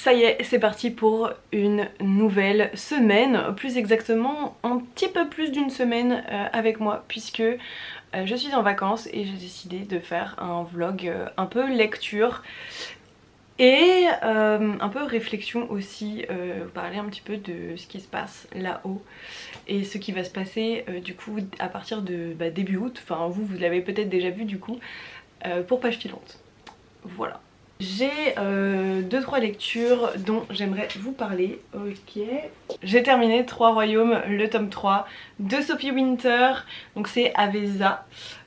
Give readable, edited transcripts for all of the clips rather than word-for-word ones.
Ça y est, c'est parti pour une nouvelle semaine, plus exactement un petit peu plus d'une semaine avec moi puisque je suis en vacances et j'ai décidé de faire un vlog un peu lecture et un peu réflexion aussi, parler un petit peu de ce qui se passe là-haut et ce qui va se passer du coup à partir de début août, enfin vous l'avez peut-être déjà vu du coup, pour Page Filante. Voilà. J'ai 2-3 lectures dont j'aimerais vous parler. Ok. J'ai terminé 3 royaumes, le tome 3 de Sophie Winter. Donc c'est Avesa.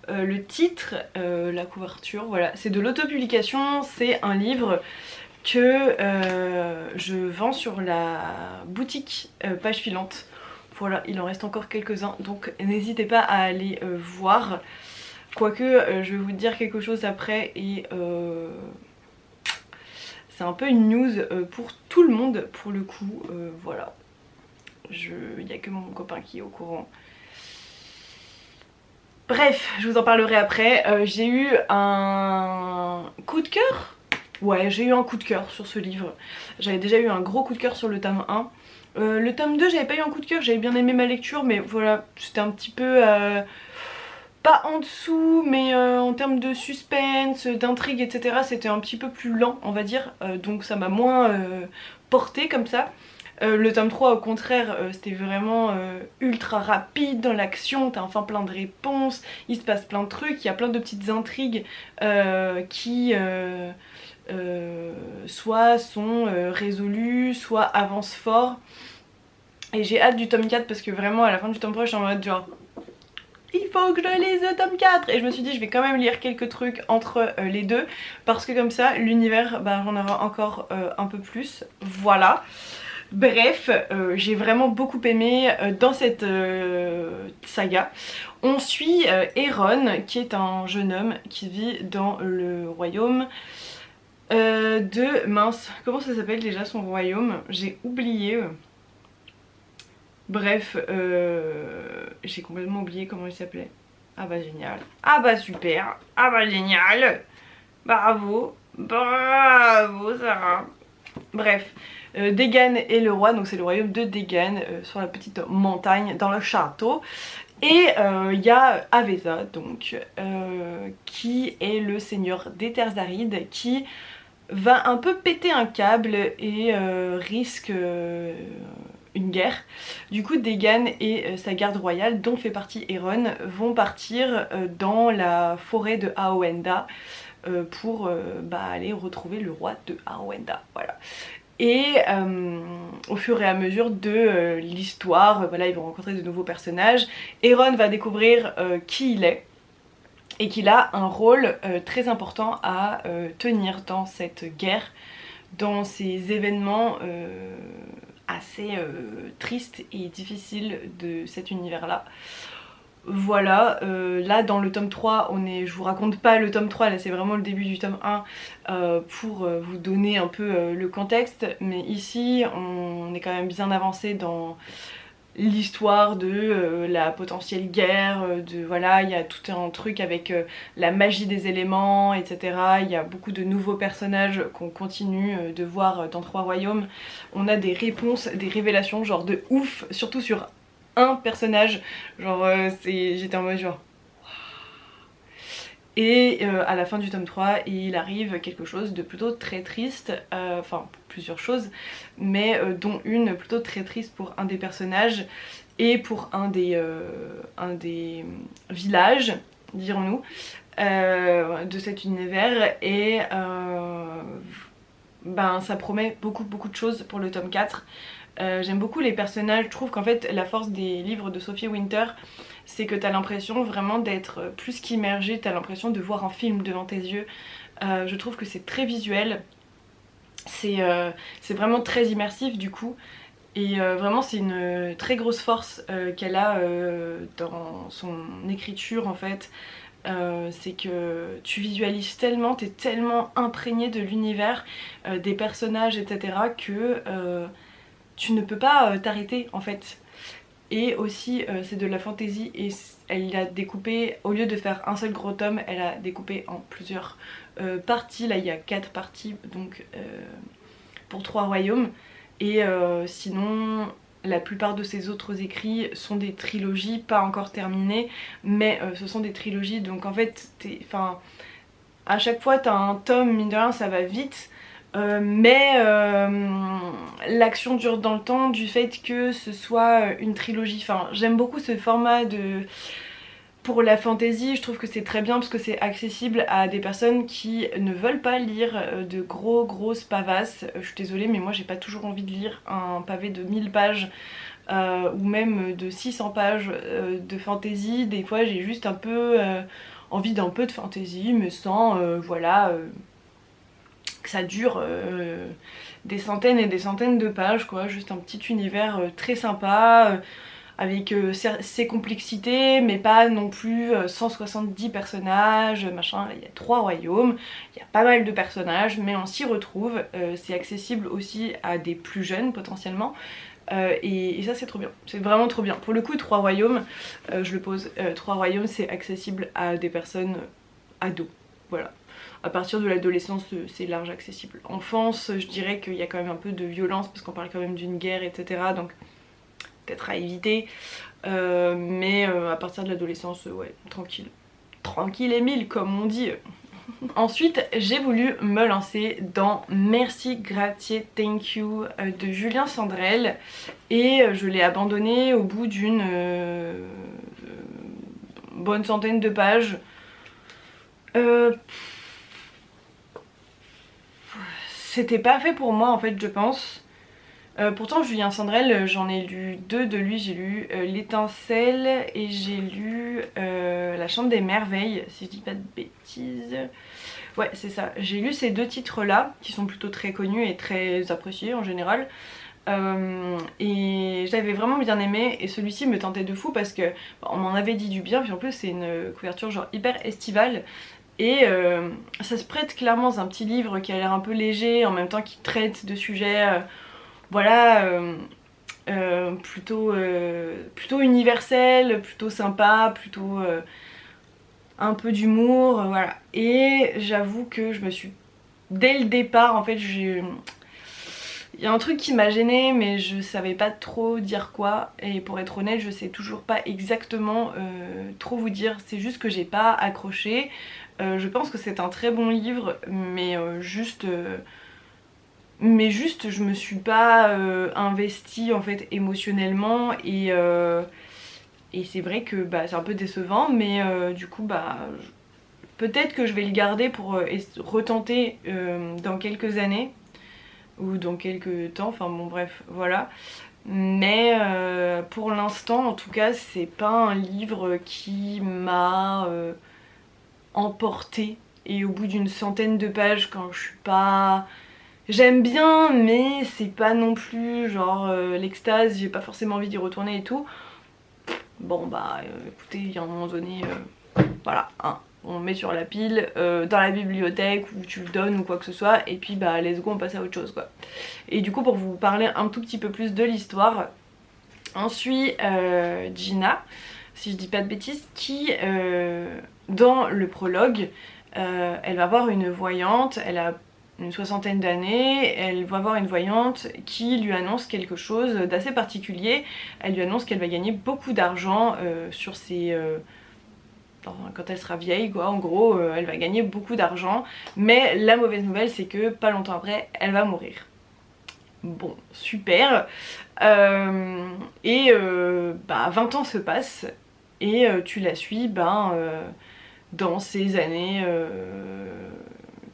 Le titre, la couverture, voilà, c'est de l'autopublication. C'est un livre que je vends sur la boutique Page Filante. Voilà, il en reste encore quelques-uns. Donc n'hésitez pas à aller voir. Quoique, je vais vous dire quelque chose après et c'est un peu une news pour tout le monde pour le coup, voilà. Il n'y a que mon copain qui est au courant. Bref, je vous en parlerai après. J'ai eu un coup de cœur. Ouais, j'ai eu un coup de cœur sur ce livre. J'avais déjà eu un gros coup de cœur sur le tome 1. Le tome 2, j'avais pas eu un coup de cœur, j'avais bien aimé ma lecture, mais voilà, c'était un petit peu... pas en dessous, mais en termes de suspense, d'intrigue, etc. c'était un petit peu plus lent, on va dire. Donc ça m'a moins porté comme ça. Le tome 3 au contraire, c'était vraiment ultra rapide dans l'action, t'as enfin plein de réponses, il se passe plein de trucs, il y a plein de petites intrigues qui soit sont résolues, soit avancent fort. Et j'ai hâte du tome 4 parce que vraiment à la fin du tome 3 je suis en mode genre... il faut que je lise le tome 4 et je me suis dit je vais quand même lire quelques trucs entre les deux parce que comme ça l'univers j'en aurai encore un peu plus, voilà. Bref, j'ai vraiment beaucoup aimé dans cette saga. On suit Eron qui est un jeune homme qui vit dans le royaume de... mince, comment ça s'appelle déjà son royaume? J'ai oublié. Bref, j'ai complètement oublié comment il s'appelait. Ah bah génial. Ah bah super. Ah bah génial. Bravo. Bravo Sarah. Bref, Degan est le roi, donc c'est le royaume de Degan sur la petite montagne dans le château. Et il y a Avesa donc qui est le seigneur des terres arides qui va un peu péter un câble et risque une guerre. Du coup Degan et sa garde royale dont fait partie Eron vont partir dans la forêt de Aoenda pour aller retrouver le roi de Aoenda, voilà. Et au fur et à mesure de l'histoire, voilà, ils vont rencontrer de nouveaux personnages. Eron va découvrir qui il est et qu'il a un rôle très important à tenir dans cette guerre, dans ces événements assez tristes et difficiles de cet univers-là. Voilà, là dans le tome 3, je vous raconte pas le tome 3, là c'est vraiment le début du tome 1 pour vous donner un peu le contexte, mais ici on est quand même bien avancé dans l'histoire de la potentielle guerre, voilà, il y a tout un truc avec la magie des éléments, etc. Il y a beaucoup de nouveaux personnages qu'on continue de voir dans 3 royaumes. On a des réponses, des révélations genre de ouf, surtout sur un personnage, genre j'étais en mode genre... Et à la fin du tome 3 il arrive quelque chose de plutôt très triste, enfin plusieurs choses, mais dont une plutôt très triste pour un des personnages et pour un des villages, dirons-nous, de cet univers. Et ça promet beaucoup de choses pour le tome 4. J'aime beaucoup les personnages, je trouve qu'en fait la force des livres de Sophie Winter c'est que t'as l'impression vraiment d'être plus qu'immergé, t'as l'impression de voir un film devant tes yeux. Je trouve que c'est très visuel, c'est vraiment très immersif du coup. Et vraiment c'est une très grosse force qu'elle a dans son écriture en fait. C'est que tu visualises tellement, t'es tellement imprégné de l'univers, des personnages etc. que tu ne peux pas t'arrêter en fait. Et aussi c'est de la fantasy et elle l'a découpé, au lieu de faire un seul gros tome, elle a découpé en plusieurs parties. Là il y a 4 parties donc pour Trois Royaumes. Et sinon la plupart de ses autres écrits sont des trilogies, pas encore terminées, mais ce sont des trilogies, donc en fait à chaque fois t'as un tome, mine de rien ça va vite, mais l'action dure dans le temps du fait que ce soit une trilogie. Enfin, j'aime beaucoup ce format pour la fantasy, je trouve que c'est très bien parce que c'est accessible à des personnes qui ne veulent pas lire de grosses pavasses. Je suis désolée mais moi j'ai pas toujours envie de lire un pavé de 1000 pages ou même de 600 pages de fantasy. Des fois j'ai juste un peu envie d'un peu de fantasy mais sans voilà que ça dure des centaines et des centaines de pages quoi, juste un petit univers très sympa avec ses complexités mais pas non plus 170 personnages machin. Il y a 3 royaumes, il y a pas mal de personnages mais on s'y retrouve, c'est accessible aussi à des plus jeunes potentiellement. Et ça c'est trop bien, c'est vraiment trop bien. Pour le coup 3 royaumes, je le pose, 3 royaumes c'est accessible à des personnes ados, voilà. À partir de l'adolescence c'est large accessible. Enfance je dirais qu'il y a quand même un peu de violence parce qu'on parle quand même d'une guerre etc, donc peut-être à éviter, mais à partir de l'adolescence ouais tranquille. Tranquille Émile comme on dit. Ensuite j'ai voulu me lancer dans Merci, Grazie, Thank You de Julien Sandrel et je l'ai abandonné au bout d'une bonne centaine de pages. C'était pas fait pour moi en fait je pense. Pourtant Julien Sandrel j'en ai lu 2 de lui, j'ai lu L'étincelle et j'ai lu La chambre des merveilles si je dis pas de bêtises. Ouais c'est ça, j'ai lu ces 2 titres là qui sont plutôt très connus et très appréciés en général. Et j'avais vraiment bien aimé et celui-ci me tentait de fou parce que on m'en avait dit du bien, puis en plus c'est une couverture genre hyper estivale. Et ça se prête clairement dans un petit livre qui a l'air un peu léger en même temps qui traite de sujets voilà plutôt universels, plutôt sympa, plutôt un peu d'humour, voilà. Et j'avoue que je me suis dès le départ en fait il y a un truc qui m'a gênée mais je savais pas trop dire quoi et pour être honnête je sais toujours pas exactement trop vous dire, c'est juste que j'ai pas accroché. Je pense que c'est un très bon livre mais juste je me suis pas investie en fait émotionnellement et c'est vrai que bah, c'est un peu décevant mais du coup bah peut-être que je vais le garder pour retenter dans quelques années ou dans quelques temps, enfin bon bref voilà. Mais pour l'instant en tout cas c'est pas un livre qui m'a emportée et au bout d'une centaine de pages quand je suis pas... J'aime bien mais c'est pas non plus genre l'extase, j'ai pas forcément envie d'y retourner et tout. Bon bah écoutez il y a un moment donné voilà hein, on met sur la pile dans la bibliothèque ou tu le donnes ou quoi que ce soit et puis bah let's go on passe à autre chose quoi. Et du coup pour vous parler un tout petit peu plus de l'histoire, on suit Gina, si je dis pas de bêtises, qui dans le prologue elle va voir une voyante, elle a une soixantaine d'années, elle va voir une voyante qui lui annonce quelque chose d'assez particulier. Elle lui annonce qu'elle va gagner beaucoup d'argent sur ses... quand elle sera vieille quoi, en gros elle va gagner beaucoup d'argent. Mais la mauvaise nouvelle c'est que pas longtemps après elle va mourir. Bon super. Et bah 20 ans se passent et tu la suis dans ces années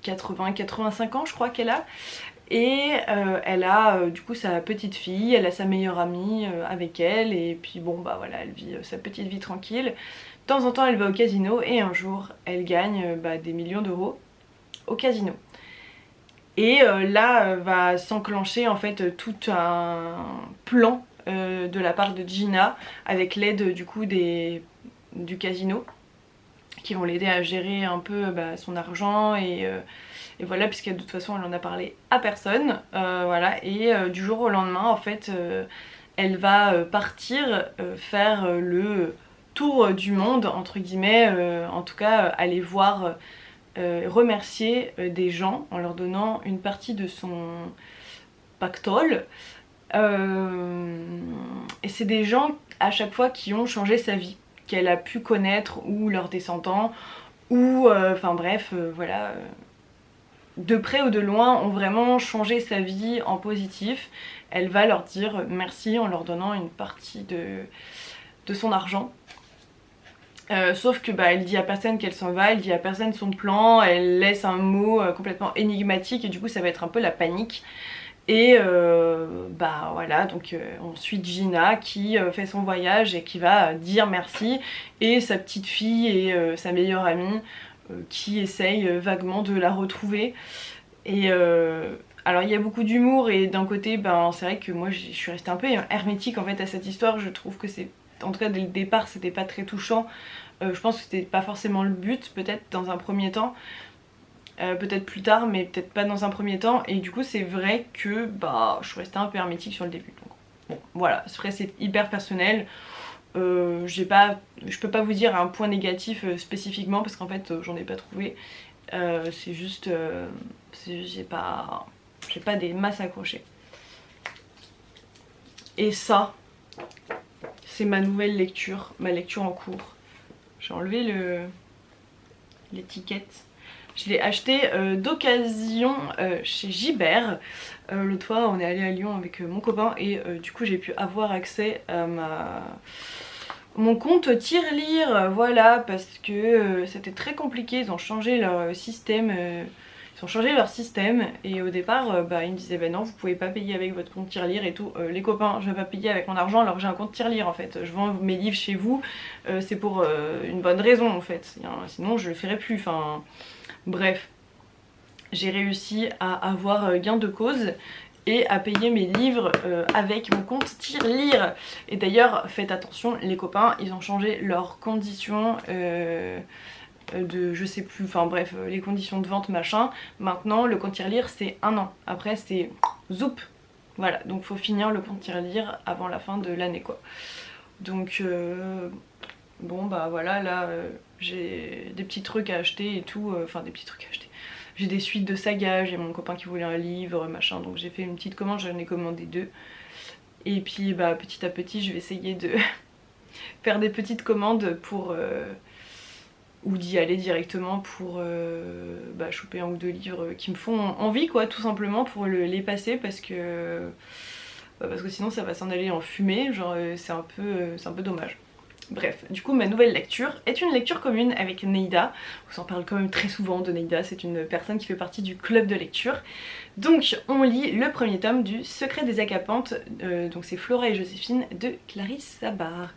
80-85 ans je crois qu'elle a. Et elle a du coup sa petite fille, elle a sa meilleure amie avec elle et puis bon bah voilà elle vit sa petite vie tranquille. De temps en temps elle va au casino et un jour elle gagne des millions d'euros au casino. Et là va s'enclencher en fait tout un plan de la part de Gina avec l'aide du coup du casino qui vont l'aider à gérer un peu son argent et voilà puisque de toute façon elle en a parlé à personne voilà. Et du jour au lendemain en fait elle va partir faire le tour du monde entre guillemets, en tout cas aller voir remercier des gens en leur donnant une partie de pactole. Et c'est des gens à chaque fois qui ont changé sa vie, qu'elle a pu connaître, ou leurs descendants, ou enfin bref, voilà, de près ou de loin ont vraiment changé sa vie en positif. Elle va leur dire merci en leur donnant une partie de son argent. Sauf que bah, elle dit à personne qu'elle s'en va, elle dit à personne son plan, elle laisse un mot complètement énigmatique et du coup ça va être un peu la panique. Et bah voilà, donc on suit Gina qui fait son voyage et qui va dire merci, et sa petite fille et sa meilleure amie qui essaye vaguement de la retrouver. Et alors il y a beaucoup d'humour, et d'un côté ben, c'est vrai que moi je suis restée un peu hermétique en fait à cette histoire. Je trouve que c'est, en tout cas dès le départ, c'était pas très touchant. Je pense que c'était pas forcément le but, peut-être dans un premier temps. Peut-être plus tard, mais peut-être pas dans un premier temps. Et du coup c'est vrai que bah, je suis restée un peu hermétique sur le début. Donc bon voilà, après c'est hyper personnel. Je peux pas vous dire un point négatif spécifiquement parce qu'en fait j'en ai pas trouvé. C'est juste j'ai pas des masses accrochées. Et ça, c'est ma nouvelle lecture, ma lecture en cours. J'ai enlevé l'étiquette. Je l'ai acheté d'occasion chez Gibert. L'autre fois on est allé à Lyon avec mon copain et du coup j'ai pu avoir accès à mon compte tirelire, voilà, parce que c'était très compliqué. Ils ont changé leur système. Et au départ bah, ils me disaient bah non, vous pouvez pas payer avec votre compte tirelire et tout. Les copains, je vais pas payer avec mon argent alors que j'ai un compte tirelire en fait. Je vends mes livres chez vous, c'est pour une bonne raison en fait. Sinon je le ferais plus, enfin bref. J'ai réussi à avoir gain de cause et à payer mes livres avec mon compte tirelire. Et d'ailleurs faites attention les copains, ils ont changé leurs conditions de je sais plus, enfin bref, les conditions de vente machin. Maintenant le compte tirelire c'est 1 an, après c'est zoup. Voilà, donc faut finir le compte tirelire avant la fin de l'année quoi. Donc bon bah voilà, là j'ai des petits trucs à acheter et tout, enfin des petits trucs à acheter. J'ai des suites de sagas, j'ai mon copain qui voulait un livre machin, donc j'ai fait une petite commande, j'en ai commandé 2. Et puis bah petit à petit je vais essayer de faire des petites commandes pour ou d'y aller directement pour bah, choper 1 ou 2 livres qui me font envie quoi, tout simplement pour les passer parce que sinon ça va s'en aller en fumée, genre c'est un peu dommage. Bref, du coup ma nouvelle lecture est une lecture commune avec Neida. On s'en parle quand même très souvent de Neida, c'est une personne qui fait partie du club de lecture. Donc on lit le premier tome du Secret des Agapantes, donc c'est Flora et Joséphine de Clarisse Sabar.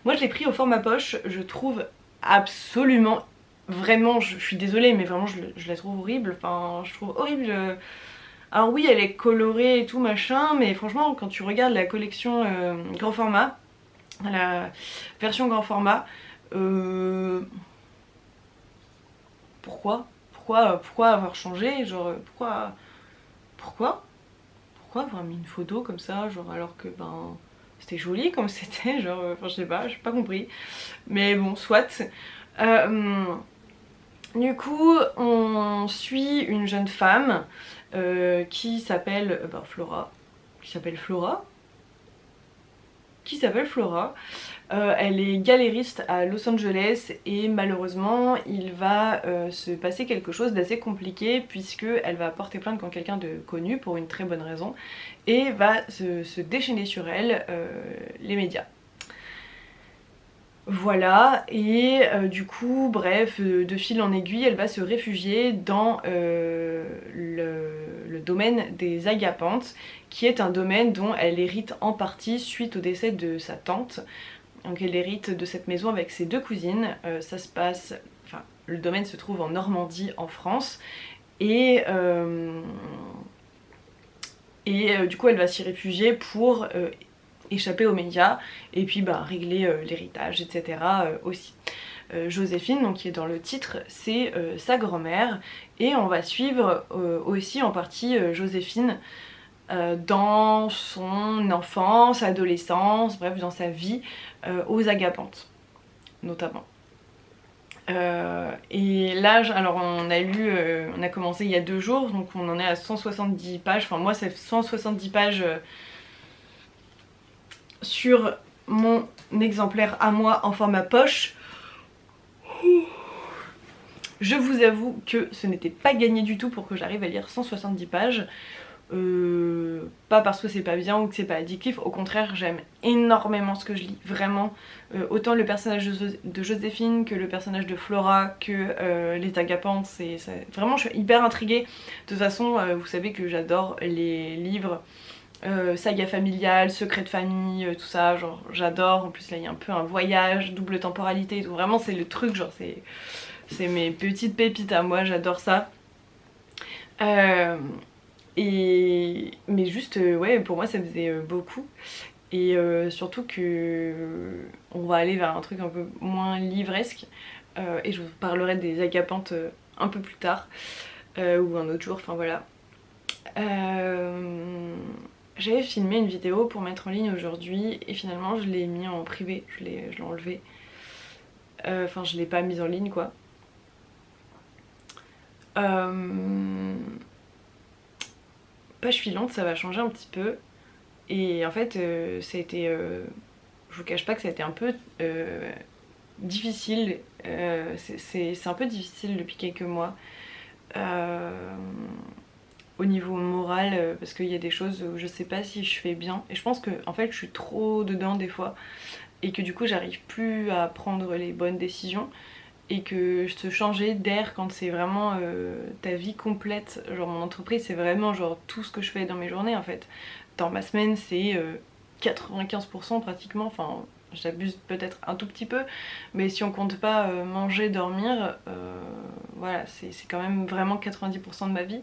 Moi je l'ai pris au format poche, je trouve absolument, vraiment, je suis désolée mais vraiment je la trouve horrible, enfin je trouve horrible. Alors oui elle est colorée et tout machin, mais franchement quand tu regardes la collection grand format, la version grand format, pourquoi avoir changé, genre pourquoi avoir mis une photo comme ça, genre alors que ben c'était joli comme c'était, genre enfin je sais pas, j'ai pas compris, mais bon soit. Du coup on suit une jeune femme qui s'appelle Flora. Elle est galériste à Los Angeles et malheureusement il va se passer quelque chose d'assez compliqué puisque elle va porter plainte contre quelqu'un de connu pour une très bonne raison et va se déchaîner sur elle les médias. Voilà, et du coup, bref, de fil en aiguille, elle va se réfugier dans le domaine des Agapantes, qui est un domaine dont elle hérite en partie suite au décès de sa tante. Donc elle hérite de cette maison avec ses 2 cousines, ça se passe, enfin le domaine se trouve en Normandie en France, et du coup elle va s'y réfugier pour échapper aux médias et puis bah, régler l'héritage etc. Aussi. Joséphine, donc qui est dans le titre, c'est sa grand-mère et on va suivre aussi en partie Joséphine dans son enfance, adolescence, bref dans sa vie aux Agapantes notamment. Et là, alors on a lu, on a commencé il y a 2 jours, donc on en est à 170 pages. Enfin moi, c'est 170 pages sur mon exemplaire à moi en format poche. Je vous avoue que ce n'était pas gagné du tout pour que j'arrive à lire 170 pages. Pas parce que c'est pas bien ou que c'est pas addictif, au contraire j'aime énormément ce que je lis, vraiment. Autant le personnage de Joséphine que le personnage de Flora que les Agapantes, vraiment je suis hyper intriguée. De toute façon vous savez que j'adore les livres saga familiale, secret de famille, tout ça, genre j'adore. En plus là il y a un peu un voyage, double temporalité et tout, vraiment c'est le truc, genre c'est mes petites pépites à moi, j'adore ça. Mais juste ouais, pour moi ça faisait beaucoup. Et surtout que on va aller vers un truc un peu moins livresque. Et je vous parlerai des Agapantes un peu plus tard, ou un autre jour, enfin voilà. J'avais filmé une vidéo pour mettre en ligne aujourd'hui et finalement je l'ai mis en privé, je l'ai enlevé. Enfin je l'ai pas mise en ligne quoi. Page filante, ça va changer un petit peu. Et en fait, ça a été. Je vous cache pas que ça a été un peu difficile. C'est un peu difficile depuis quelques mois. Au niveau moral, parce qu'il y a des choses où je sais pas si je fais bien. Et je pense que en fait, je suis trop dedans des fois. Et que du coup, j'arrive plus à prendre les bonnes décisions. Et que se changer d'air quand c'est vraiment ta vie complète, genre mon entreprise c'est vraiment genre tout ce que je fais dans mes journées en fait. Dans ma semaine c'est 95% pratiquement, enfin j'abuse peut-être un tout petit peu, mais si on compte pas manger, dormir, voilà c'est quand même vraiment 90% de ma vie.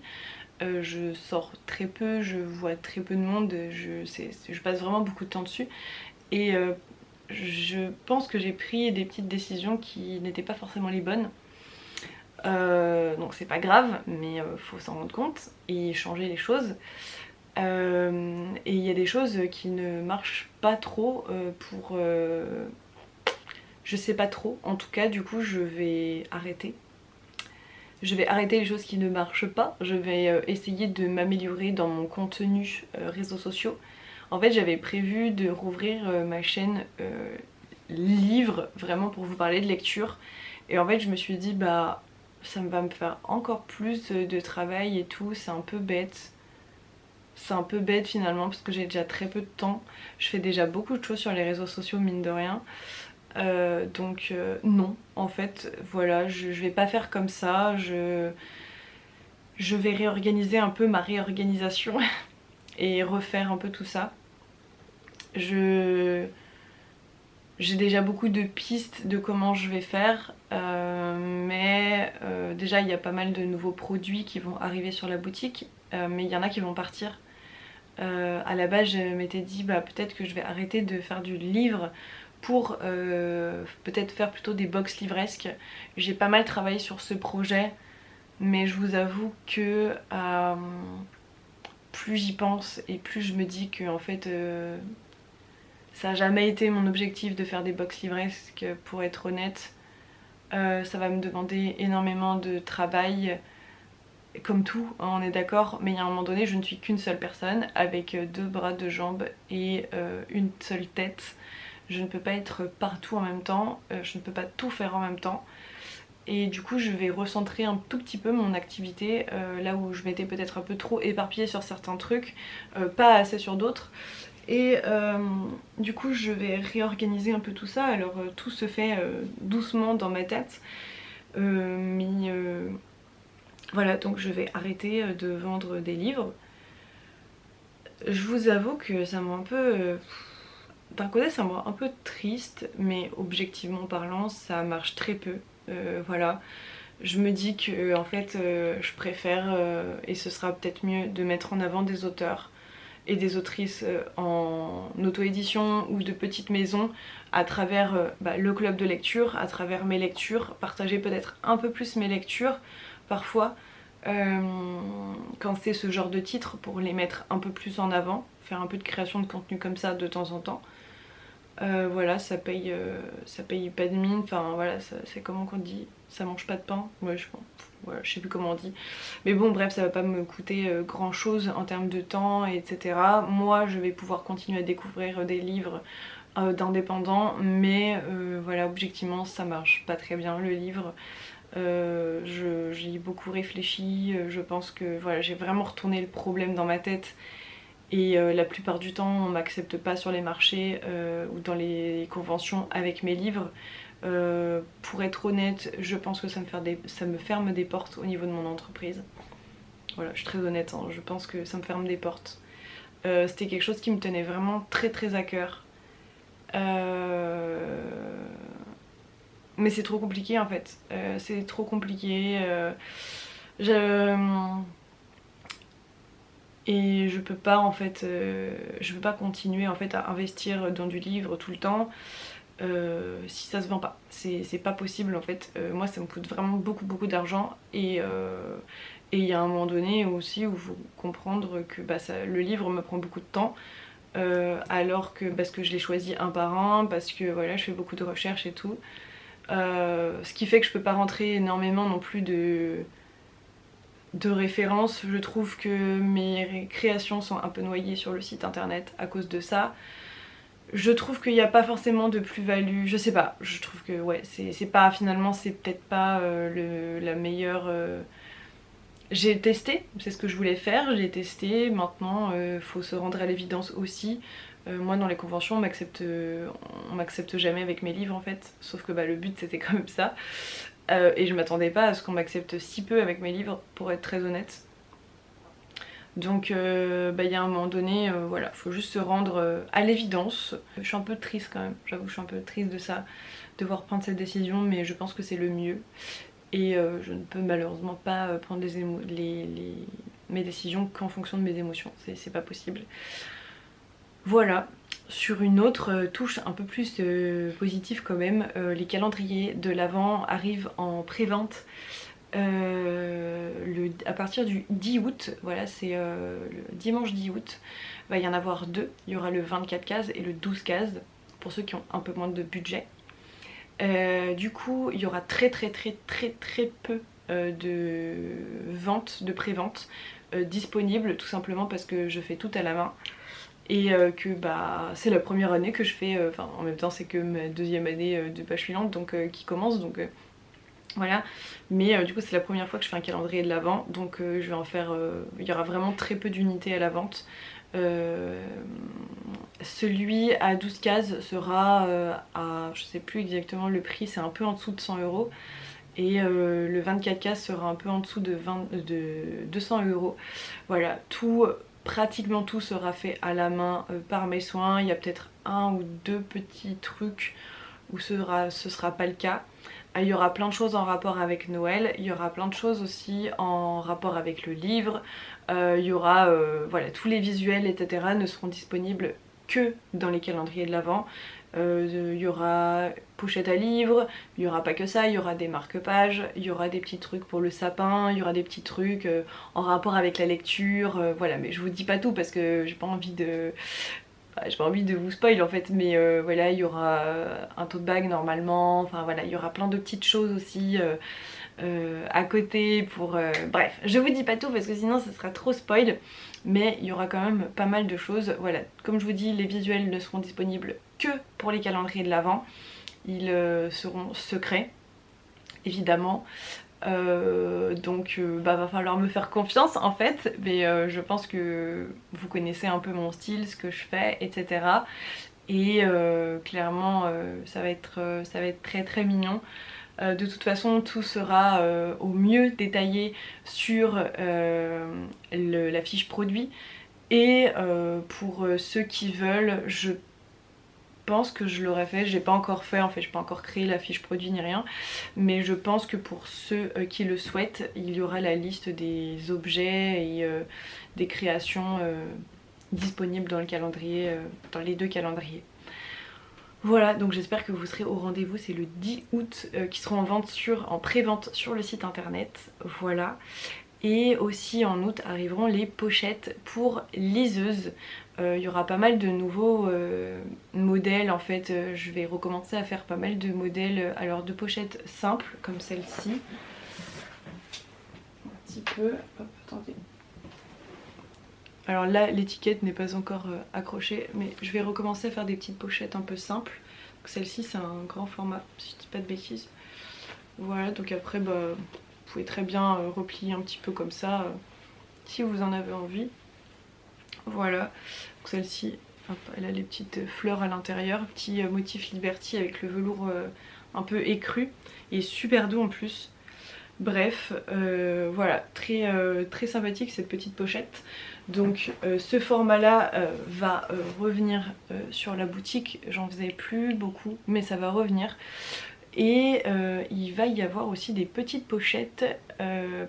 Je sors très peu, je vois très peu de monde, je passe vraiment beaucoup de temps dessus. Et je pense que j'ai pris des petites décisions qui n'étaient pas forcément les bonnes. Donc c'est pas grave, mais faut s'en rendre compte et changer les choses. Et il y a des choses qui ne marchent pas trop pour... je sais pas trop, en tout cas du coup je vais arrêter. Je vais arrêter les choses qui ne marchent pas, je vais essayer de m'améliorer dans mon contenu réseaux sociaux. En fait j'avais prévu de rouvrir ma chaîne livre vraiment pour vous parler de lecture. Et en fait je me suis dit bah ça va me faire encore plus de travail et tout, c'est un peu bête. C'est un peu bête finalement parce que j'ai déjà très peu de temps. Je fais déjà beaucoup de choses sur les réseaux sociaux mine de rien. Donc non en fait voilà, je vais pas faire comme ça. Je vais réorganiser un peu ma réorganisation et refaire un peu tout ça. J'ai déjà beaucoup de pistes de comment je vais faire, mais déjà il y a pas mal de nouveaux produits qui vont arriver sur la boutique, mais il y en a qui vont partir. À la base je m'étais dit bah peut-être que je vais arrêter de faire du livre pour peut-être faire plutôt des box livresques. J'ai pas mal travaillé sur ce projet, mais je vous avoue que plus j'y pense et plus je me dis que en fait ça n'a jamais été mon objectif de faire des box livresques pour être honnête. Ça va me demander énormément de travail, comme tout, hein, on est d'accord, mais il y a un moment donné je ne suis qu'une seule personne avec 2 bras, 2 jambes et une seule tête. Je ne peux pas être partout en même temps, je ne peux pas tout faire en même temps. Et du coup je vais recentrer un tout petit peu mon activité là où je m'étais peut-être un peu trop éparpillée sur certains trucs, pas assez sur d'autres. Et du coup je vais réorganiser un peu tout ça. Alors tout se fait doucement dans ma tête, mais voilà, donc je vais arrêter de vendre des livres. Je vous avoue que ça m'a un peu... d'un côté ça me rend un peu triste, mais objectivement parlant ça marche très peu. Voilà, je me dis que en fait je préfère, et ce sera peut-être mieux, de mettre en avant des auteurs et des autrices en auto-édition ou de petites maisons à travers le club de lecture, à travers mes lectures, partager peut-être un peu plus mes lectures parfois quand c'est ce genre de titres pour les mettre un peu plus en avant, faire un peu de création de contenu comme ça de temps en temps. Voilà, ça paye pas de mine, enfin voilà, c'est comment qu'on dit, ça mange pas de pain, ouais, voilà, je sais plus comment on dit. Mais bon bref, ça va pas me coûter grand chose en termes de temps, etc. Moi je vais pouvoir continuer à découvrir des livres d'indépendants, mais voilà, objectivement ça marche pas très bien le livre. J'y ai beaucoup réfléchi, je pense que voilà, j'ai vraiment retourné le problème dans ma tête. Et la plupart du temps on m'accepte pas sur les marchés ou dans les conventions avec mes livres. Pour être honnête, je pense que ça me ferme des portes au niveau de mon entreprise. Voilà, je suis très honnête, hein, je pense que ça me ferme des portes. C'était quelque chose qui me tenait vraiment très très à cœur. Mais c'est trop compliqué en fait. C'est trop compliqué. Je... Et je peux pas en fait, je peux pas continuer en fait à investir dans du livre tout le temps si ça se vend pas. C'est pas possible en fait. Moi ça me coûte vraiment beaucoup d'argent et il y a un moment donné aussi où il faut comprendre que bah, le livre me prend beaucoup de temps. Alors que parce que je l'ai choisi un par un, parce que voilà, je fais beaucoup de recherches et tout. Ce qui fait que je peux pas rentrer énormément non plus de références. Je trouve que mes créations sont un peu noyées sur le site internet à cause de ça. Je trouve qu'il n'y a pas forcément de plus-value, je sais pas, je trouve que ouais, c'est pas, finalement c'est peut-être pas la meilleure... J'ai testé, c'est ce que je voulais faire, j'ai testé, maintenant faut se rendre à l'évidence aussi. Moi dans les conventions on m'accepte jamais avec mes livres en fait, sauf que bah, le but c'était quand même ça. Et je m'attendais pas à ce qu'on m'accepte si peu avec mes livres, pour être très honnête. Donc bah, y a un moment donné, voilà, faut juste se rendre à l'évidence. Je suis un peu triste quand même, j'avoue je suis un peu triste de ça, de devoir prendre cette décision, mais je pense que c'est le mieux. Et je ne peux malheureusement pas prendre mes décisions qu'en fonction de mes émotions, c'est pas possible. Voilà. Sur une autre touche un peu plus positive quand même, les calendriers de l'Avent arrivent en pré-vente à partir du 10 août, voilà, c'est le dimanche 10 août, il va y en avoir deux, il y aura le 24 cases et le 12 cases pour ceux qui ont un peu moins de budget. Du coup il y aura très peu de ventes, de pré-vente disponibles, tout simplement parce que je fais tout à la main. Et que bah c'est la première année que je fais, enfin en même temps c'est que ma deuxième année de page filante donc qui commence, donc voilà. Mais du coup c'est la première fois que je fais un calendrier de l'Avent, donc je vais en faire, il y aura vraiment très peu d'unités à la vente. Celui à 12 cases sera à, je sais plus exactement le prix, c'est un peu en dessous de 100 €. Et le 24 cases sera un peu en dessous de 200 €. Voilà, pratiquement tout sera fait à la main par mes soins. Il y a peut-être un ou deux petits trucs où ce sera pas le cas. Il y aura plein de choses en rapport avec Noël, il y aura plein de choses aussi en rapport avec le livre. Il y aura, voilà, tous les visuels etc. ne seront disponibles que dans les calendriers de l'Avent. Il y aura pochette à livres, il y aura pas que ça, il y aura des marque-pages, il y aura des petits trucs pour le sapin, il y aura des petits trucs en rapport avec la lecture, voilà, mais je vous dis pas tout parce que j'ai pas envie de... j'ai pas envie de vous spoil en fait, mais voilà, il y aura un tote bag normalement, enfin voilà, il y aura plein de petites choses aussi à côté pour... bref, je vous dis pas tout parce que sinon ça sera trop spoil, mais il y aura quand même pas mal de choses. Voilà, comme je vous dis, les visuels ne seront disponibles que pour les calendriers de l'Avent, ils seront secrets évidemment. Donc bah va falloir me faire confiance en fait, mais je pense que vous connaissez un peu mon style, ce que je fais, etc. Et clairement ça va être très mignon. De toute façon tout sera au mieux détaillé sur la fiche produit. Et pour ceux qui veulent, je pense que je l'aurais fait, j'ai pas encore fait en fait, j'ai pas encore créé la fiche produit ni rien, mais je pense que pour ceux qui le souhaitent, il y aura la liste des objets et des créations disponibles dans le calendrier, dans les deux calendriers. Voilà, donc j'espère que vous serez au rendez-vous, c'est le 10 août qui sera en pré-vente sur le site internet, voilà. Et aussi en août arriveront les pochettes pour liseuses. Il y aura pas mal de nouveaux modèles en fait. Je vais recommencer à faire pas mal de modèles, alors de pochettes simples comme celle-ci. Un petit peu, hop, attendez. Alors là l'étiquette n'est pas encore accrochée, mais je vais recommencer à faire des petites pochettes un peu simples. Celle-ci c'est un grand format, si je dis pas de bêtises. Voilà, donc après bah, vous pouvez très bien replier un petit peu comme ça si vous en avez envie. Voilà, celle-ci, elle a les petites fleurs à l'intérieur, petit motif Liberty avec le velours un peu écru et super doux en plus. Bref, voilà, très sympathique cette petite pochette. Donc ce format là va revenir sur la boutique, j'en faisais plus beaucoup mais ça va revenir. Et il va y avoir aussi des petites pochettes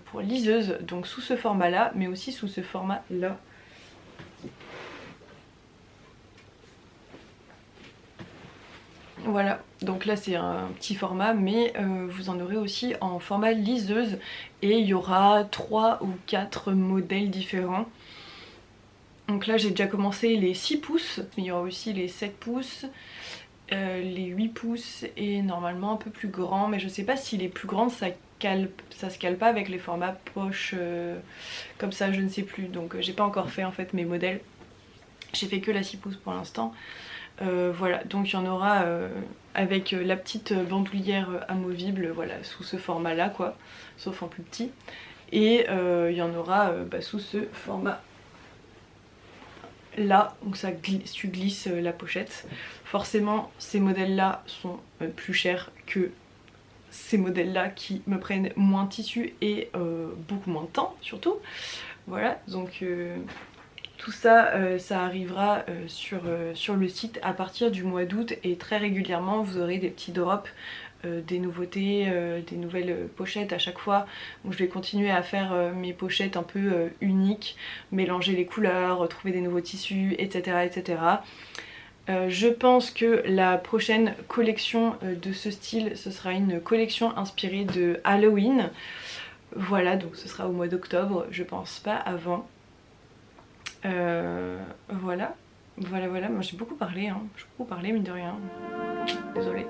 pour liseuses, donc sous ce format là mais aussi sous ce format là. Voilà, donc là c'est un petit format mais vous en aurez aussi en format liseuse et il y aura 3 ou 4 modèles différents. Donc là j'ai déjà commencé les 6 pouces, mais il y aura aussi les 7 pouces, les 8 pouces et normalement un peu plus grand, mais je sais pas si les plus grandes ça se cale pas avec les formats poche comme ça, je ne sais plus, donc j'ai pas encore fait en fait mes modèles, j'ai fait que la 6 pouces pour l'instant. Voilà, donc il y en aura avec la petite bandoulière amovible, voilà, sous ce format là quoi, sauf en plus petit. Et il y en aura sous ce format là, donc ça glisse, tu glisses la pochette. Forcément ces modèles là sont plus chers que ces modèles là qui me prennent moins de tissu et beaucoup moins de temps surtout. Voilà, donc tout ça, ça arrivera sur le site à partir du mois d'août et très régulièrement vous aurez des petits drops, des nouveautés, des nouvelles pochettes à chaque fois. Donc je vais continuer à faire mes pochettes un peu uniques, mélanger les couleurs, trouver des nouveaux tissus, etc. etc. Je pense que la prochaine collection de ce style, ce sera une collection inspirée de Halloween. Voilà, donc ce sera au mois d'octobre, je pense pas avant. Voilà, moi j'ai beaucoup parlé, hein. J'ai beaucoup parlé mine de rien, désolée.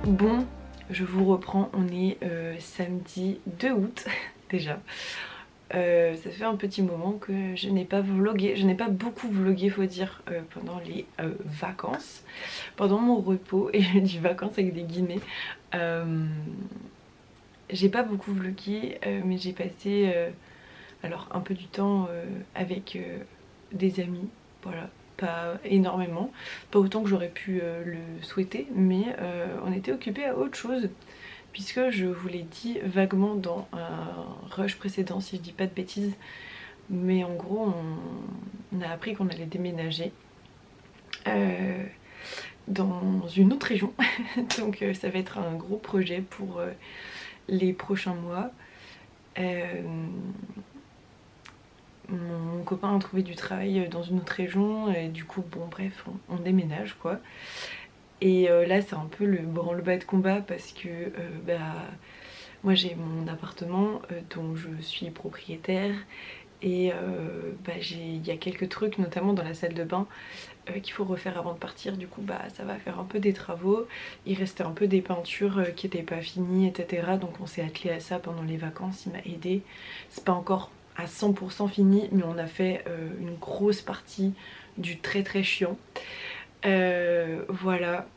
Bon, je vous reprends, on est samedi 2 août déjà. Ça fait un petit moment que je n'ai pas vlogué, je n'ai pas beaucoup vlogué faut dire pendant les vacances, pendant mon repos, et je dis vacances avec des guillemets. J'ai pas beaucoup vlogué mais j'ai passé alors un peu du temps avec des amis, voilà. Pas énormément, pas autant que j'aurais pu le souhaiter, mais on était occupés à autre chose, puisque je vous l'ai dit vaguement dans un rush précédent si je dis pas de bêtises, mais en gros on a appris qu'on allait déménager dans une autre région donc ça va être un gros projet pour les prochains mois. Mon copain a trouvé du travail dans une autre région et du coup bon bref on déménage quoi. Et là c'est un peu le branle-bas de combat parce que moi j'ai mon appartement dont je suis propriétaire et il y a quelques trucs notamment dans la salle de bain qu'il faut refaire avant de partir. Du coup ça va faire un peu des travaux. Il restait un peu des peintures qui n'étaient pas finies etc. Donc on s'est attelé à ça pendant les vacances, il m'a aidé. C'est pas encore à 100% fini mais on a fait une grosse partie du très très chiant. Voilà.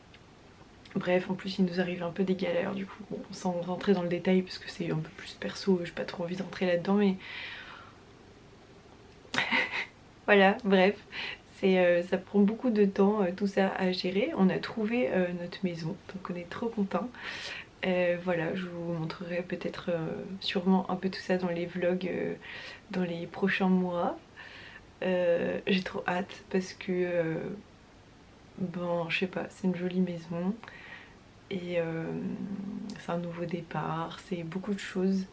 Bref, en plus il nous arrive un peu des galères du coup, bon, sans rentrer dans le détail parce que c'est un peu plus perso, j'ai pas trop envie d'entrer là-dedans mais... voilà, bref, ça prend beaucoup de temps tout ça à gérer. On a trouvé notre maison, donc on est trop contents. Voilà, je vous montrerai peut-être sûrement un peu tout ça dans les vlogs dans les prochains mois. J'ai trop hâte parce que bon je sais pas, c'est une jolie maison et c'est un nouveau départ, c'est beaucoup de choses.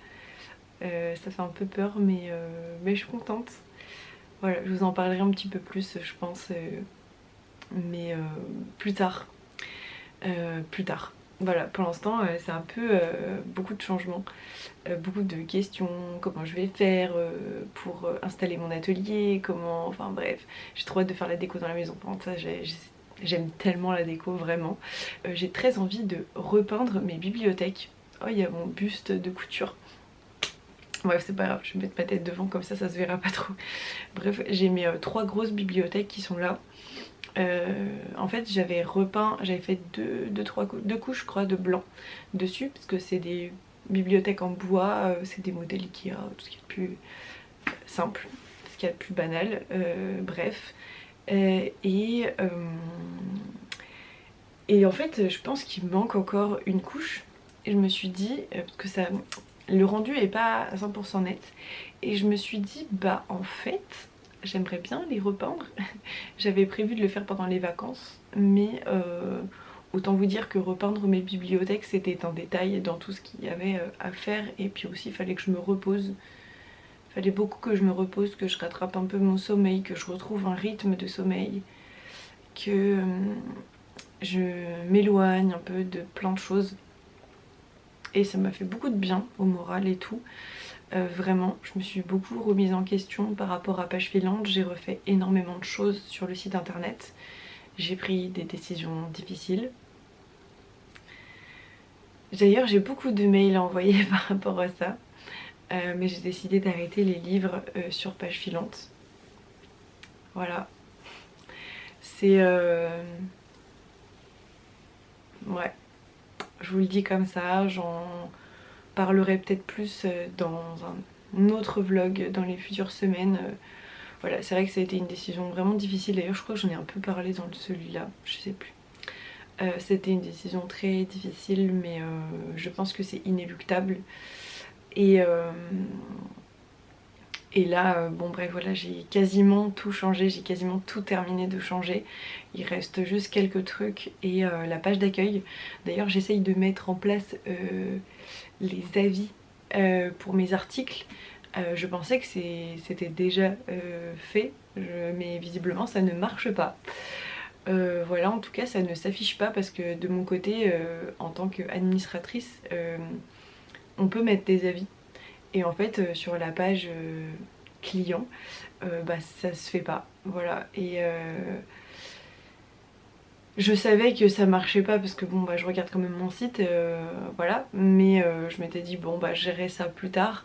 Ça fait un peu peur mais je suis contente. Voilà, je vous en parlerai un petit peu plus je pense mais plus tard. Plus tard. Voilà, pour l'instant c'est un peu beaucoup de changements, beaucoup de questions, comment je vais faire pour installer mon atelier, comment, enfin bref, j'ai trop hâte de faire la déco dans la maison. Par contre ça j'aime tellement la déco vraiment. J'ai très envie de repeindre mes bibliothèques. Oh il y a mon buste de couture. Bref c'est pas grave, je vais mettre ma tête devant comme ça se verra pas trop. Bref j'ai mes 3 grosses bibliothèques qui sont là. En fait j'avais repeint, j'avais fait deux couches je crois de blanc dessus parce que c'est des bibliothèques en bois, c'est des modèles Ikea, tout ce qui est le plus simple, ce qui est le plus banal, bref. Et en fait je pense qu'il me manque encore une couche et je me suis dit, parce que ça, le rendu est pas à 100% net, et je me suis dit bah en fait j'aimerais bien les repeindre. J'avais prévu de le faire pendant les vacances mais autant vous dire que repeindre mes bibliothèques c'était un détail dans tout ce qu'il y avait à faire, et puis aussi il fallait que je me repose. Il fallait beaucoup que je me repose, que je rattrape un peu mon sommeil, que je retrouve un rythme de sommeil, que je m'éloigne un peu de plein de choses. Et ça m'a fait beaucoup de bien au moral et tout. Vraiment, je me suis beaucoup remise en question par rapport à Page Filante. J'ai refait énormément de choses sur le site internet. J'ai pris des décisions difficiles. D'ailleurs j'ai beaucoup de mails à envoyer par rapport à ça. Mais j'ai décidé d'arrêter les livres sur Page Filante. Voilà. C'est... ouais. Je vous le dis comme ça, j'en parlerai peut-être plus dans un autre vlog dans les futures semaines. Voilà, c'est vrai que ça a été une décision vraiment difficile. D'ailleurs je crois que j'en ai un peu parlé dans celui-là, je sais plus. C'était une décision très difficile mais je pense que c'est inéluctable. Et là, bon bref voilà, j'ai quasiment tout changé, j'ai quasiment tout terminé de changer. Il reste juste quelques trucs et la page d'accueil. D'ailleurs j'essaye de mettre en place les avis pour mes articles. Je pensais que c'était déjà fait, mais visiblement ça ne marche pas. Voilà, en tout cas ça ne s'affiche pas parce que de mon côté, en tant qu'administratrice, on peut mettre des avis. Et en fait sur la page client ça se fait pas, voilà. Et je savais que ça marchait pas parce que bon je regarde quand même mon site, voilà, mais je m'étais dit bon je gérerai ça plus tard.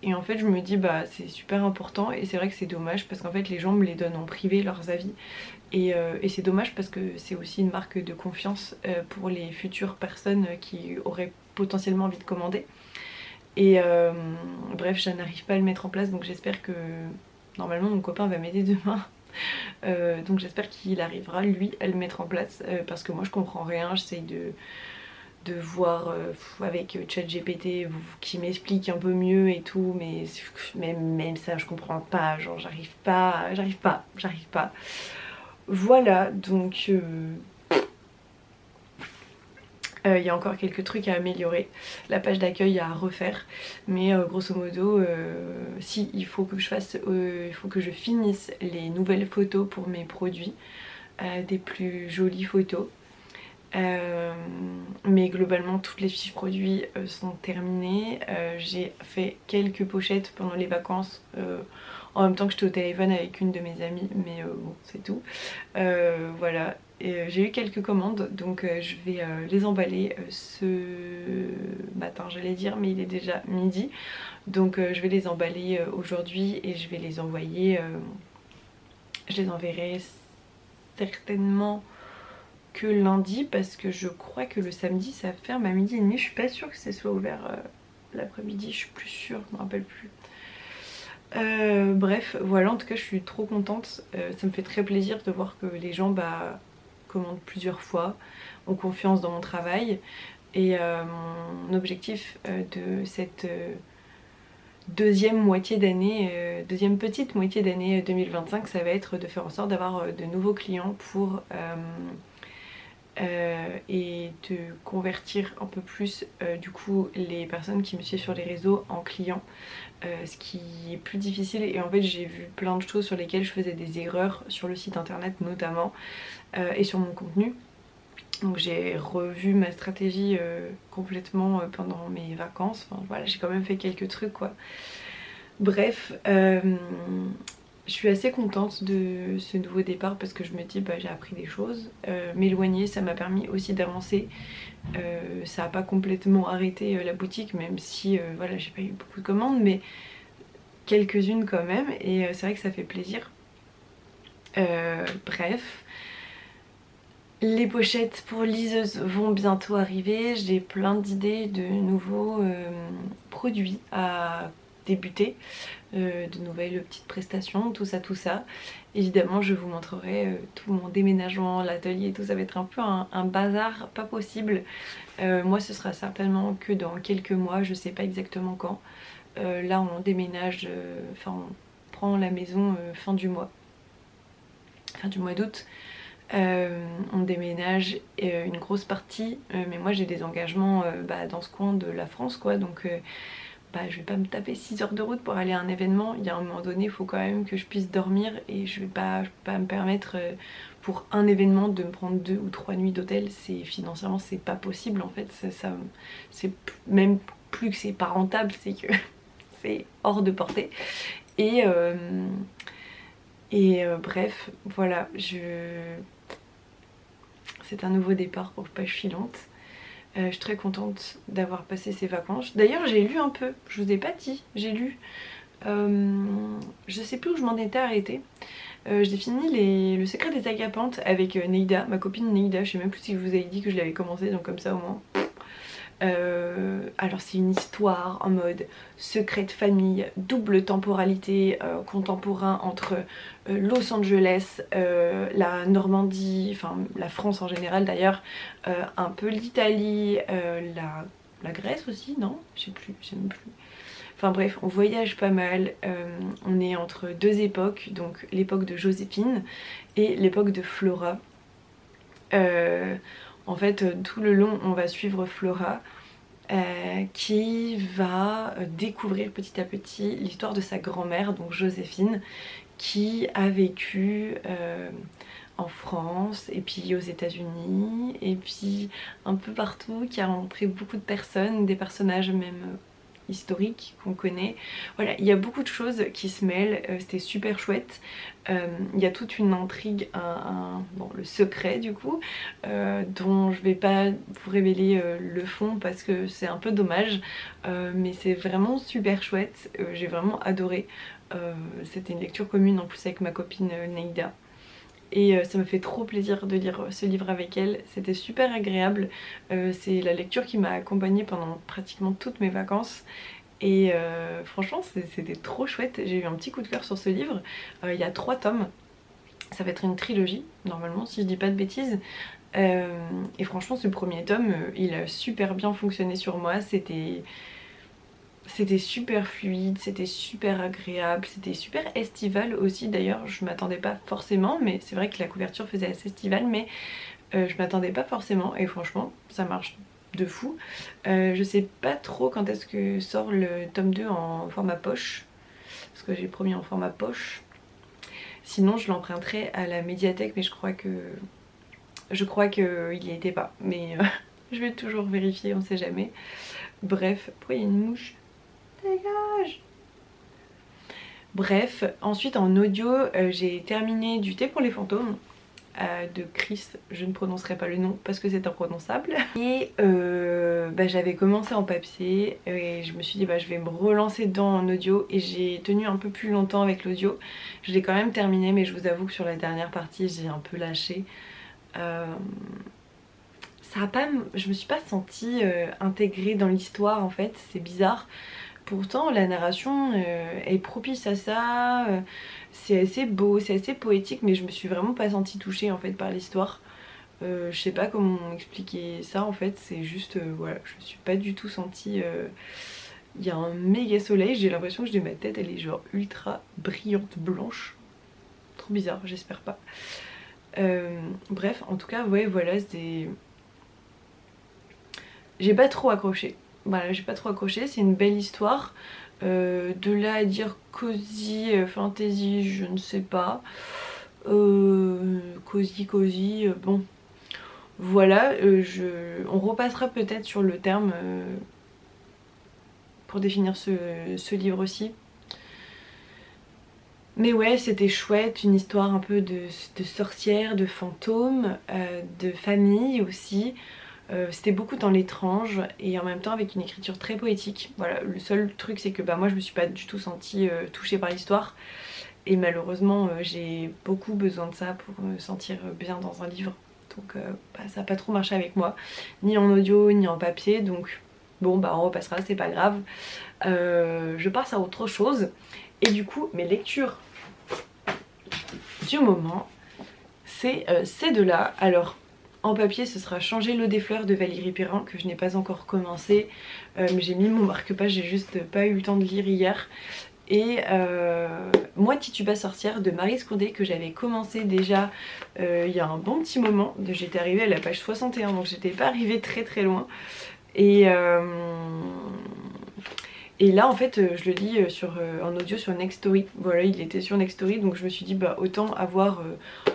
Et en fait je me dis c'est super important, et c'est vrai que c'est dommage parce qu'en fait les gens me les donnent en privé leurs avis, et c'est dommage parce que c'est aussi une marque de confiance pour les futures personnes qui auraient potentiellement envie de commander. Et bref, je n'arrive pas à le mettre en place, donc j'espère que... Normalement mon copain va m'aider demain. Donc j'espère qu'il arrivera lui à le mettre en place parce que moi je comprends rien. J'essaye de voir avec ChatGPT qui m'explique un peu mieux et tout, mais même ça je comprends pas, genre j'arrive pas. Voilà, donc Il y a encore quelques trucs à améliorer, la page d'accueil à refaire, mais grosso modo, si il faut que je fasse, il faut que je finisse les nouvelles photos pour mes produits, des plus jolies photos. Mais globalement toutes les fiches produits sont terminées. J'ai fait quelques pochettes pendant les vacances en même temps que j'étais au téléphone avec une de mes amies, mais bon c'est tout. Voilà, j'ai eu quelques commandes donc je vais les emballer ce matin j'allais dire, mais il est déjà midi, donc je vais les emballer aujourd'hui et je vais les envoyer, je les enverrai certainement que lundi parce que je crois que le samedi ça ferme à 12h30. Je suis pas sûre que ce soit ouvert l'après-midi, je suis plus sûre, je me rappelle plus. Bref, voilà, en tout cas je suis trop contente, ça me fait très plaisir de voir que les gens commandent plusieurs fois, ont confiance dans mon travail et mon objectif de cette deuxième moitié d'année, deuxième petite moitié d'année 2025, ça va être de faire en sorte d'avoir de nouveaux clients pour et de convertir un peu plus du coup les personnes qui me suivent sur les réseaux en clients, ce qui est plus difficile. Et en fait j'ai vu plein de choses sur lesquelles je faisais des erreurs sur le site internet notamment et sur mon contenu. Donc j'ai revu ma stratégie complètement pendant mes vacances. Enfin voilà, j'ai quand même fait quelques trucs quoi. Bref, je suis assez contente de ce nouveau départ parce que je me dis bah j'ai appris des choses. M'éloigner ça m'a permis aussi d'avancer. Ça n'a pas complètement arrêté la boutique, même si voilà j'ai pas eu beaucoup de commandes, mais quelques-unes quand même, et c'est vrai que ça fait plaisir. Bref. Les pochettes pour liseuse vont bientôt arriver, j'ai plein d'idées de nouveaux produits à débuter, de nouvelles petites prestations, tout ça tout ça. Évidemment je vous montrerai tout mon déménagement, l'atelier, tout ça va être un peu un bazar pas possible. Moi ce sera certainement que dans quelques mois, je sais pas exactement quand. Là on déménage, enfin on prend la maison fin du mois d'août. On déménage une grosse partie, mais moi j'ai des engagements dans ce coin de la France quoi, donc je vais pas me taper 6 heures de route pour aller à un événement. Il y a un moment donné il faut quand même que je puisse dormir et je peux pas me permettre pour un événement de me prendre 2 ou 3 nuits d'hôtel. Financièrement c'est pas possible en fait, c'est même plus que c'est pas rentable, c'est que c'est hors de portée. Bref, voilà, c'est un nouveau départ pour Page Filante. Je suis très contente d'avoir passé ces vacances. D'ailleurs j'ai lu un peu, je vous ai pas dit, j'ai lu. Je sais plus où je m'en étais arrêtée. J'ai fini Le secret des agapantes avec Neida, ma copine Neida. Je sais même plus si je vous avais dit que je l'avais commencé, donc comme ça au moins. Alors c'est une histoire en mode secret de famille, double temporalité, contemporain entre Los Angeles, la Normandie, enfin la France en général d'ailleurs, un peu l'Italie, la Grèce aussi, non? Je sais plus, je sais même plus. Enfin bref, on voyage pas mal, on est entre deux époques, donc l'époque de Joséphine et l'époque de Flora. En fait, tout le long, on va suivre Flora qui va découvrir petit à petit l'histoire de sa grand-mère, donc Joséphine, qui a vécu en France et puis aux États-Unis et puis un peu partout, qui a rencontré beaucoup de personnes, des personnages même historique qu'on connaît. Voilà, il y a beaucoup de choses qui se mêlent, c'était super chouette. Il y a toute une intrigue, bon, le secret du coup, dont je vais pas vous révéler le fond parce que c'est un peu dommage, mais c'est vraiment super chouette, j'ai vraiment adoré. C'était une lecture commune en plus avec ma copine Neida. Et ça me fait trop plaisir de lire ce livre avec elle, c'était super agréable. C'est la lecture qui m'a accompagnée pendant pratiquement toutes mes vacances. Et franchement c'était trop chouette, j'ai eu un petit coup de cœur sur ce livre. Il y a 3 tomes, ça va être une trilogie normalement si je dis pas de bêtises. Et franchement ce premier tome il a super bien fonctionné sur moi, c'était super fluide, c'était super agréable, c'était super estival aussi d'ailleurs. Je m'attendais pas forcément, mais c'est vrai que la couverture faisait assez estival, mais je m'attendais pas forcément et franchement ça marche de fou. Je sais pas trop quand est-ce que sort le tome 2 en format poche, parce que j'ai promis en format poche. Sinon je l'emprunterai à la médiathèque, mais je crois qu'il y était pas, mais je vais toujours vérifier, on sait jamais. Bref, pourquoi il y a une mouche? Dégage! Bref, ensuite en audio, j'ai terminé Du thé pour les fantômes de Chris, je ne prononcerai pas le nom parce que c'est imprononçable. Et j'avais commencé en papier et je me suis dit je vais me relancer dedans en audio, et j'ai tenu un peu plus longtemps avec l'audio. Je l'ai quand même terminé, mais je vous avoue que sur la dernière partie j'ai un peu lâché. Ça a pas, je me suis pas sentie intégrée dans l'histoire en fait, c'est bizarre. Pourtant la narration est propice à ça, c'est assez beau, c'est assez poétique, mais je me suis vraiment pas sentie touchée en fait par l'histoire. Je sais pas comment expliquer ça en fait, c'est juste voilà, je me suis pas du tout sentie... Il y a un méga soleil, j'ai l'impression que ma tête elle est genre ultra brillante blanche. Trop bizarre, j'espère pas. Bref, en tout cas ouais voilà, c'est... J'ai pas trop accroché. Voilà, j'ai pas trop accroché, c'est une belle histoire. De là à dire cosy, fantasy, je ne sais pas. Cosy, bon. Voilà, on repassera peut-être sur le terme pour définir ce livre-ci. Mais ouais, c'était chouette, une histoire un peu de sorcière, de fantôme, de famille aussi. C'était beaucoup dans l'étrange et en même temps avec une écriture très poétique. Voilà, le seul truc c'est que moi je me suis pas du tout sentie touchée par l'histoire, et malheureusement j'ai beaucoup besoin de ça pour me sentir bien dans un livre. Donc ça n'a pas trop marché avec moi, ni en audio ni en papier, donc bon on repassera, c'est pas grave. Je passe à autre chose, et du coup mes lectures du moment c'est ces deux-là. Alors en papier ce sera Changer l'eau des fleurs de Valérie Perrin, que je n'ai pas encore commencé, mais j'ai mis mon marque-page, j'ai juste pas eu le temps de lire hier. Et Moi Tituba sorcière de Maryse Condé, que j'avais commencé déjà il y a un bon petit moment. J'étais arrivée à la page 61, donc j'étais pas arrivée très très loin. Et là en fait je le lis en audio sur Nextory. Voilà, il était sur Nextory, donc je me suis dit autant avoir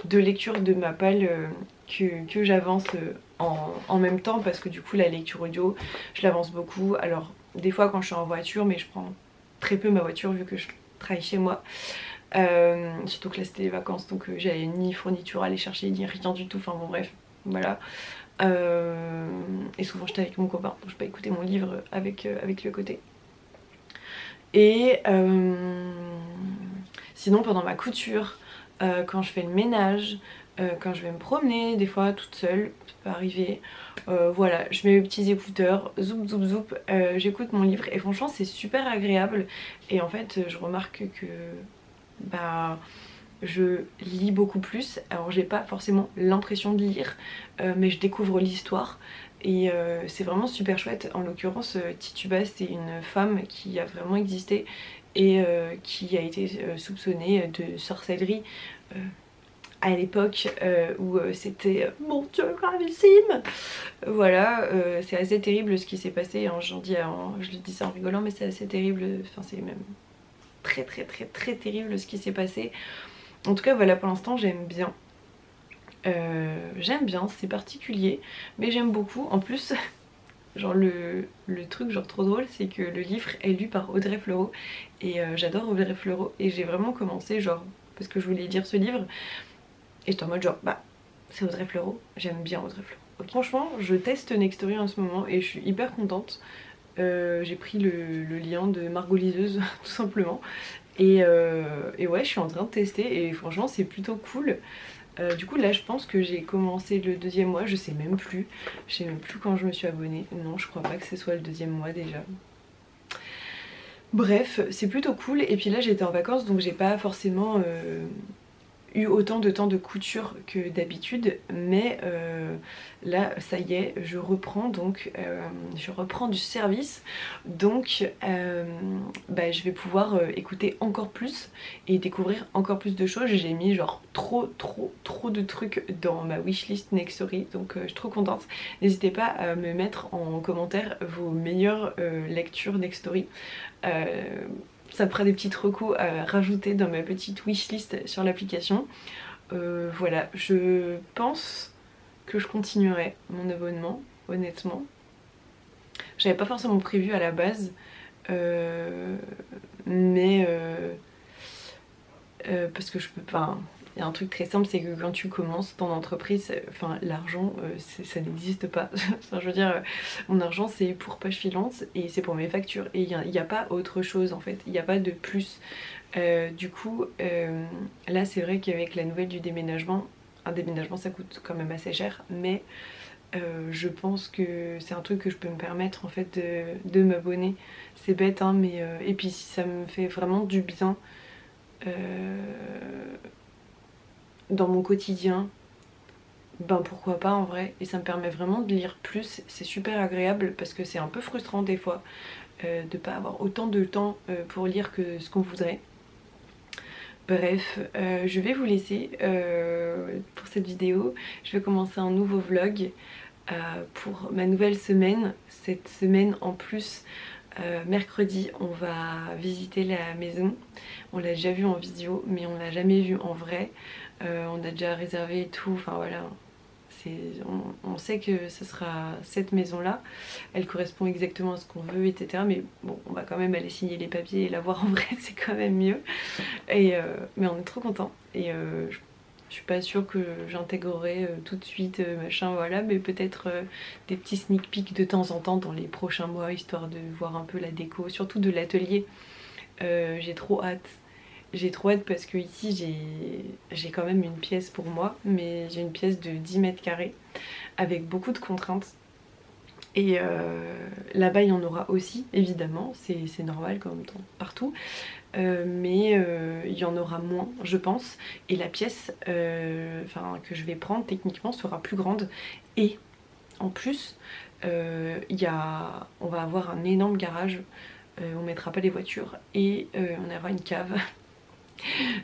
deux lectures de ma palle que j'avance en même temps, parce que du coup la lecture audio je l'avance beaucoup. Alors des fois quand je suis en voiture, mais je prends très peu ma voiture vu que je travaille chez moi. Surtout que là c'était les vacances, donc j'avais ni fourniture à aller chercher ni rien du tout, enfin bon bref, voilà. Et souvent j'étais avec mon copain, donc je peux écouter mon livre avec le côté. Et sinon pendant ma couture, quand je fais le ménage, quand je vais me promener, des fois toute seule, ça peut arriver, voilà, je mets mes petits écouteurs, zoup zoup zoup, j'écoute mon livre, et franchement c'est super agréable. Et en fait je remarque que je lis beaucoup plus. Alors j'ai pas forcément l'impression de lire, mais je découvre l'histoire. Et c'est vraiment super chouette. En l'occurrence Tituba c'est une femme qui a vraiment existé et qui a été soupçonnée de sorcellerie à l'époque où c'était mon Dieu gravissime. Voilà, c'est assez terrible ce qui s'est passé, hein. Je le dis ça en rigolant, mais c'est assez terrible, enfin c'est même très très très très terrible ce qui s'est passé. En tout cas voilà, pour l'instant j'aime bien. J'aime bien, c'est particulier, mais j'aime beaucoup. En plus, genre le truc genre trop drôle, c'est que le livre est lu par Audrey Fleurot, et j'adore Audrey Fleurot, et j'ai vraiment commencé genre parce que je voulais lire ce livre, et j'étais en mode genre c'est Audrey Fleurot, j'aime bien Audrey Fleurot. Okay. Franchement je teste Nextory en ce moment et je suis hyper contente. J'ai pris le lien de Margot Liseuse tout simplement, et ouais je suis en train de tester et franchement c'est plutôt cool. Du coup là je pense que j'ai commencé le deuxième mois, je sais même plus quand je me suis abonnée. Non, je crois pas que ce soit le deuxième mois déjà. Bref, c'est plutôt cool. Et puis là j'étais en vacances, donc j'ai pas forcément eu autant de temps de couture que d'habitude, mais là ça y est, je reprends donc je reprends du service, donc bah, je vais pouvoir écouter encore plus et découvrir encore plus de choses. J'ai mis genre trop de trucs dans ma wishlist Nextory, donc je suis trop contente. N'hésitez pas à me mettre en commentaire vos meilleures lectures Nextory. Ça me fera des petites recos à rajouter dans ma petite wishlist sur l'application. Voilà, je pense que je continuerai mon abonnement, honnêtement. J'avais pas forcément prévu à la base, mais parce que je peux pas. Il y a un truc très simple, c'est que quand tu commences ton entreprise, enfin l'argent, ça n'existe pas. Enfin, je veux dire, mon argent c'est pour poche filante et c'est pour mes factures. Et il n'y a pas autre chose en fait, il n'y a pas de plus. Du coup, là c'est vrai qu'avec la nouvelle du déménagement, un déménagement ça coûte quand même assez cher, mais je pense que c'est un truc que je peux me permettre en fait de m'abonner. C'est bête hein, mais et puis si ça me fait vraiment du bien dans mon quotidien, ben pourquoi pas en vrai. Et ça me permet vraiment de lire plus, c'est super agréable parce que c'est un peu frustrant des fois de pas avoir autant de temps pour lire que ce qu'on voudrait. Bref, je vais vous laisser pour cette vidéo. Je vais commencer un nouveau vlog pour ma nouvelle semaine. Cette semaine en plus, mercredi on va visiter la maison. On l'a déjà vu en vidéo mais on l'a jamais vu en vrai. On a déjà réservé et tout, enfin voilà. On sait que ce sera cette maison là, elle correspond exactement à ce qu'on veut etc, mais bon on va quand même aller signer les papiers et la voir en vrai, c'est quand même mieux. Et mais on est trop content et je suis pas sûre que j'intégrerai tout de suite machin voilà, mais peut-être des petits sneak peeks de temps en temps dans les prochains mois histoire de voir un peu la déco, surtout de l'atelier. J'ai trop hâte. J'ai trop hâte parce que ici j'ai quand même une pièce pour moi, mais j'ai une pièce de 10 mètres carrés avec beaucoup de contraintes. Et là-bas il y en aura aussi, évidemment, c'est normal comme partout. Mais il y en aura moins je pense. Et la pièce que je vais prendre techniquement sera plus grande. Et en plus on va avoir un énorme garage. On mettra pas les voitures et on aura une cave.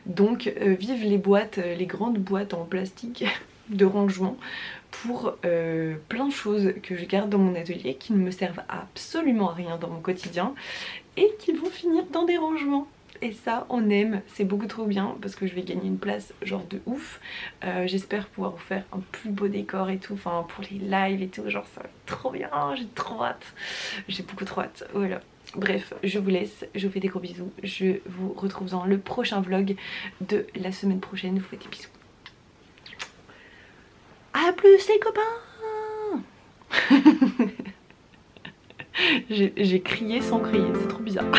Donc vive les boîtes, les grandes boîtes en plastique de rangement pour plein de choses que je garde dans mon atelier qui ne me servent absolument à rien dans mon quotidien et qui vont finir dans des rangements. Et ça on aime, c'est beaucoup trop bien parce que je vais gagner une place genre de ouf. J'espère pouvoir vous faire un plus beau décor et tout, enfin pour les lives et tout, genre ça va être trop bien, j'ai trop hâte. J'ai beaucoup trop hâte, voilà. Bref, je vous laisse, je vous fais des gros bisous. Je vous retrouve dans le prochain vlog de la semaine prochaine. Je vous fais des bisous. A plus les copains. J'ai crié sans crier, c'est trop bizarre.